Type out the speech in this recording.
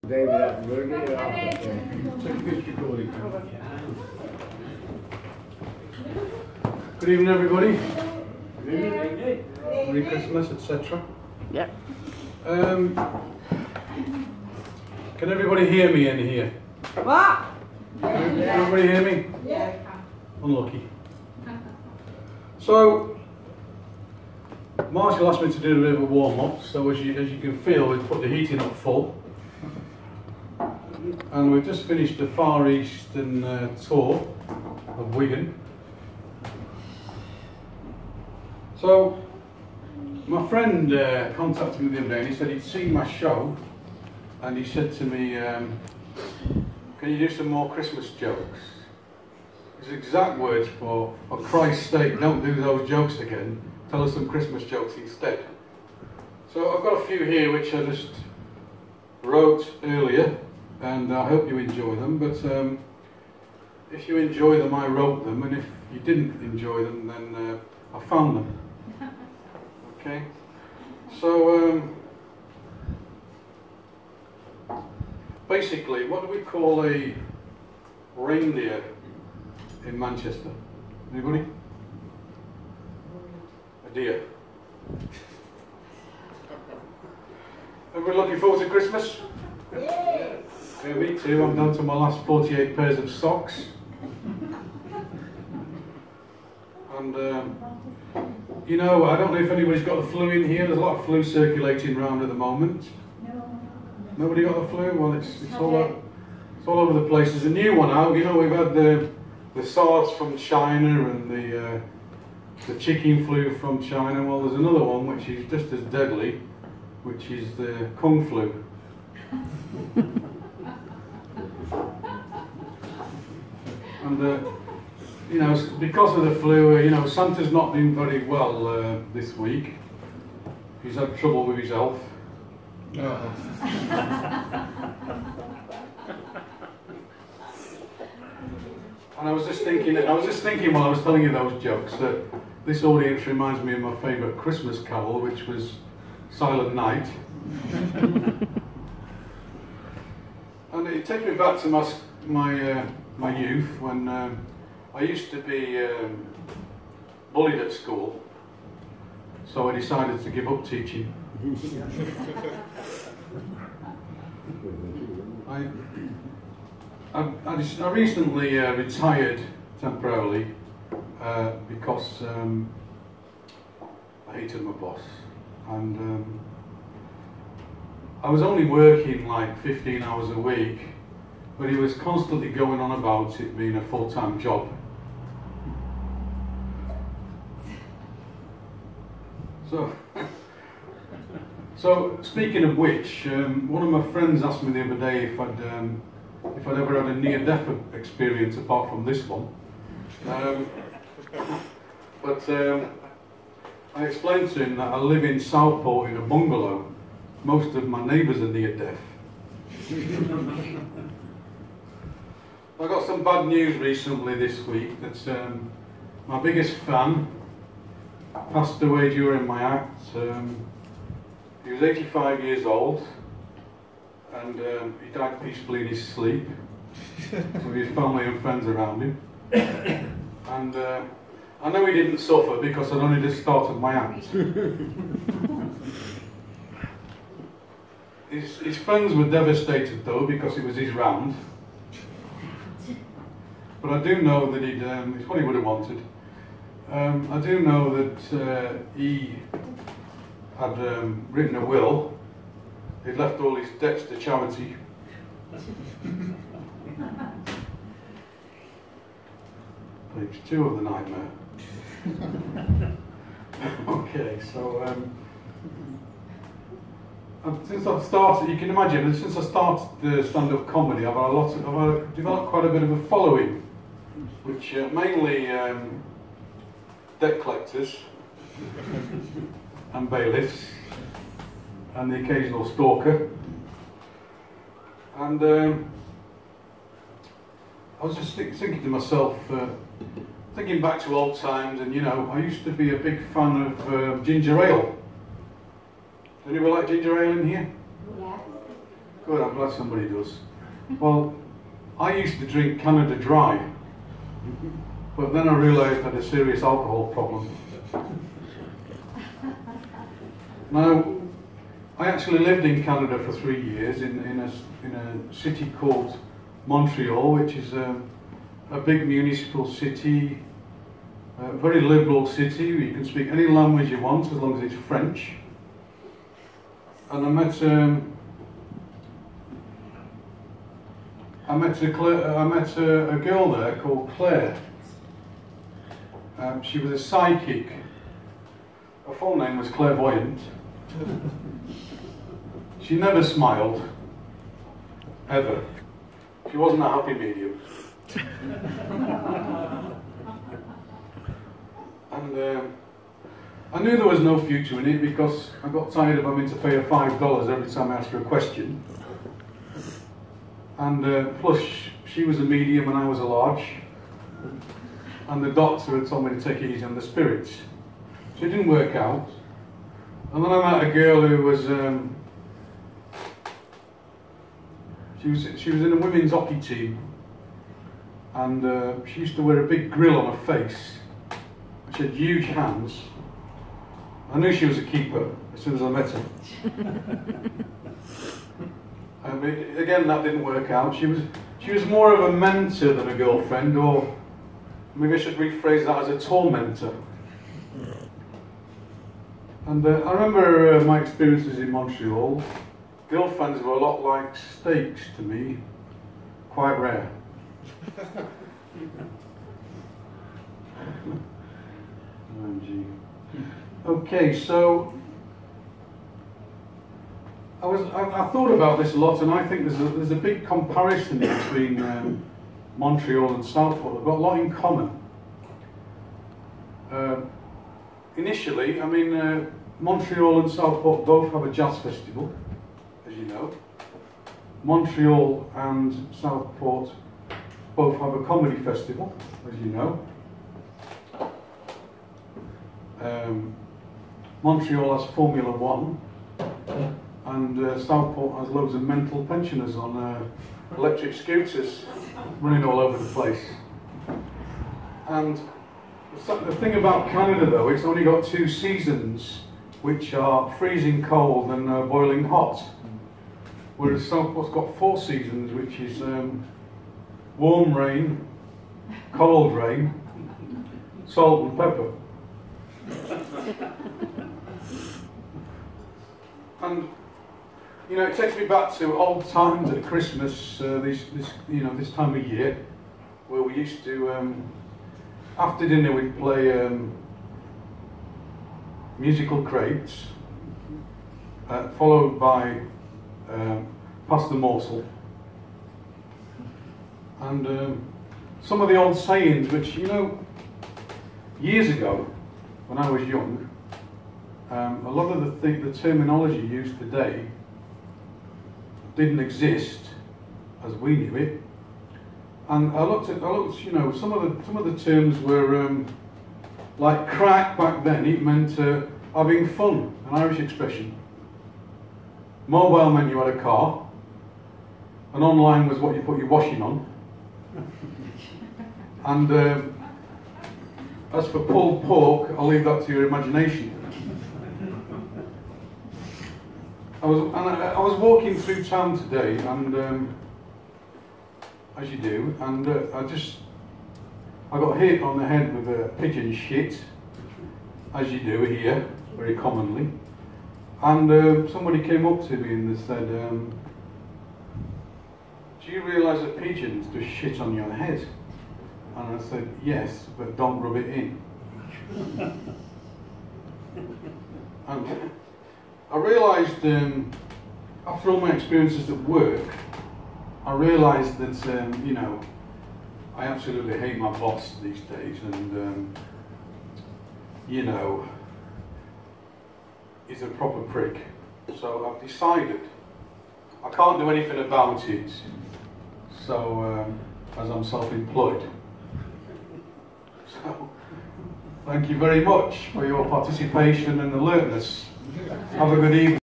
David, happy birthday. Recording. Good evening, everybody. Good evening. Merry Christmas, etc. Yep. Can everybody hear me in here? What? Can everybody hear me? Yeah. Unlucky. So, Marshall asked me to do a bit of a warm-up, so as you can feel, we've put the heating up full. And we've just finished the Far Eastern tour of Wigan. So, my friend contacted me the other day and he said he'd seen my show, and he said to me, can you do some more Christmas jokes? His exact words for Christ's sake, don't do those jokes again, tell us some Christmas jokes instead. So I've got a few here which I just wrote earlier, and I hope you enjoy them, but if you enjoy them, I wrote them, and if you didn't enjoy them, then I found them. Okay? So, basically, what do we call a reindeer in Manchester? Anybody? A deer. Everybody looking forward to Christmas? Yeah. Yeah, me too. I'm down to my last 48 pairs of socks. And, you know, I don't know if anybody's got the flu in here. There's a lot of flu circulating around at the moment. No. Nobody got the flu? Well, it's all over the place. There's a new one out. You know, we've had the SARS from China and the chicken flu from China. Well, there's another one which is just as deadly, which is the Kung flu. And you know, because of the flu, you know, Santa's not been very well this week. He's had trouble with his health. And I was just thinking while I was telling you those jokes that this audience reminds me of my favourite Christmas carol, which was Silent Night. And it takes me back to my youth when I used to be bullied at school, so I decided to give up teaching. I recently retired temporarily because I hated my boss, and I was only working like 15 hours a week, but he was constantly going on about it being a full-time job. So speaking of which, one of my friends asked me the other day if I'd ever had a near-death experience apart from this one. But I explained to him that I live in Southport in a bungalow. Most of my neighbours are near-death. I got some bad news recently this week that my biggest fan passed away during my act. He was 85 years old, and he died peacefully in his sleep with his family and friends around him. And I know he didn't suffer because I'd only just started my act. His friends were devastated though because it was his round. But I do know that it's what he would have wanted. I do know that he had written a will. He'd left all his debts to charity. Page 2 of the nightmare. Okay, so since I've started, you can imagine, since I started the stand-up comedy, I've developed quite a bit of a following, which mainly debt collectors and bailiffs and the occasional stalker. And I was just thinking to myself, thinking back to old times, and you know, I used to be a big fan of ginger ale. Anyone like ginger ale in here? Yeah. Good, I'm glad somebody does. Well, I used to drink Canada Dry, but then I realised I had a serious alcohol problem. Now, I actually lived in Canada for 3 years in a city called Montreal, which is a big municipal city, a very liberal city. You can speak any language you want as long as it's French. And I met a girl there called Claire. She was a psychic. Her full name was Clairvoyant. She never smiled, ever. She wasn't a happy medium. And I knew there was no future in it because I got tired of having to pay her $5 every time I asked her a question. And plus, she was a medium and I was a large. And the doctor had told me to take it easy on the spirits. So it didn't work out. And then I met a girl who was, she was in a women's hockey team. And she used to wear a big grill on her face. She had huge hands. I knew she was a keeper as soon as I met her. Again, that didn't work out. She was more of a mentor than a girlfriend, or maybe I should rephrase that as a tormentor. And I remember my experiences in Montreal. Girlfriends were a lot like steaks to me, quite rare. OMG. Okay, so I thought about this a lot, and I think there's a big comparison between Montreal and Southport. They've got a lot in common. Initially, I mean, Montreal and Southport both have a jazz festival, as you know. Montreal and Southport both have a comedy festival, as you know. Montreal has Formula One, and Southport has loads of mental pensioners on electric scooters running all over the place. And the thing about Canada, though, it's only got 2 seasons, which are freezing cold and boiling hot, whereas Southport's got 4 seasons, which is warm rain, cold rain, salt and pepper. And you know, it takes me back to old times at Christmas, this time of year, where we used to, after dinner, we'd play musical crates, followed by Pass the Morsel, and some of the old sayings, which, you know, years ago, when I was young, a lot of the terminology used today didn't exist as we knew it. And I looked, you know, some of the terms were like crack back then. It meant having fun, an Irish expression. Mobile meant you had a car, and online was what you put your washing on. And as for pulled pork, I'll leave that to your imagination. I was walking through town today, and as you do, and I got hit on the head with a pigeon shit, as you do here, very commonly. And somebody came up to me and they said, "Do you realise that pigeons do shit on your head?" And I said, "Yes, but don't rub it in." And I realised, after all my experiences at work, I realised that, you know, I absolutely hate my boss these days, and, you know, he's a proper prick. So I've decided I can't do anything about it, so, as I'm self-employed. So, thank you very much for your participation and alertness. Have a good evening.